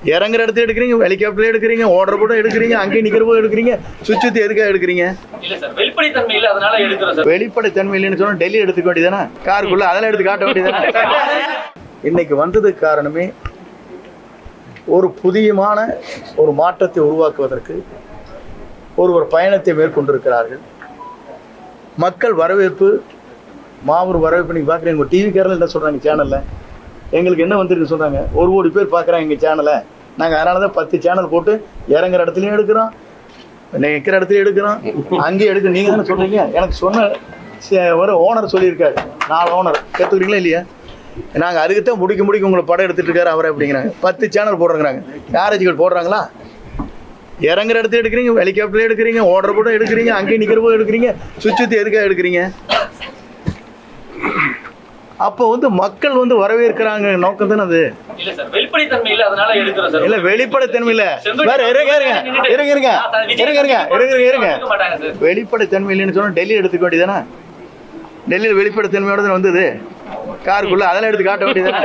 இறங்குற இடத்துல எடுக்கிறீங்க, ஹெலிகாப்டர் எடுக்கிறீங்க, ஓடுற கூட எடுக்கிறீங்க, அங்கேயும் நிக்கிற போது எடுக்கிறீங்க, சுத்தி எதுக்காக எடுக்கிறீங்க? இல்ல சார், வெளிப்படைத்தன்மை இல்ல, அதனால எடுக்கிறோம் சார். வெளிப்படைத்தன்மை இல்லைன்னு சொன்னா டெல்லி எடுத்துக்க வேண்டியதானே? காருக்குள்ள அதெல்லாம் எடுத்து காட்ட வேண்டியதானே? இன்னைக்கு வந்ததுக்கு காரணமே ஒரு புதியமான ஒரு மாற்றத்தை உருவாக்குவதற்கு ஒரு பயணத்தை மேற்கொண்டிருக்கிறார்கள். மக்கள் வரவேற்பு, மாபெரும் வரவேற்பு. நீங்கள் பார்க்குறீங்க, உங்கள் டிவிக்காரர்கள் என்ன சொல்கிறாங்க சேனலில், எங்களுக்கு என்ன வந்துருக்கு சொல்கிறாங்க, 1 கோடி பேர் பார்க்குறாங்க எங்கள் சேனலை. நாங்கள் அதனால தான் 10 சேனல் போட்டு இறங்குற இடத்துலையும் எடுக்கிறோம், நிற்கிற இடத்துலையும் எடுக்கிறோம், அங்கேயும் எடுக்க. நீங்கள் தானே சொல்கிறீங்க. எனக்கு சொன்ன ஒரு ஓனர் சொல்லியிருக்காரு, 4 ஓனர் கற்றுக்குறீங்களா இல்லையா? நாங்கள் அதுக்கு தான் முடிக்க உங்களை படம் எடுத்துகிட்டு இருக்காரு அவரை அப்படிங்கிறாங்க. 10 சேனல் போடுறாங்கிறாங்க. யாராச்சும் போடுறாங்களா? இறங்குற இடத்துல எடுக்கிறீங்க, ஹெலிகாப்டர் எடுக்கிறீங்க, ஓடுற கூட எடுக்கிறீங்க, அங்கேயும் நிக்கிற போது எடுக்கிறீங்க, சுத்தி எதுக்காக எடுக்கிறீங்க? அப்போ மக்கள் வரவேற்கிறாங்க நோக்கம் தானே அது. இல்ல சார், வெளிப்படைத்தன்மை இல்ல, அதனால எடுக்கிறோம் சார். இல்ல வெளிப்படைத்தன்மை இல்ல, வெளிப்படைத்தன்மை இல்லைன்னு சொன்னா டெல்லி எடுத்துக்க வேண்டியதானே? டெல்லியில் வெளிப்படைத்தன்மையோட வந்தது. காருக்குள்ள அதெல்லாம் எடுத்து காட்ட வேண்டியதானே?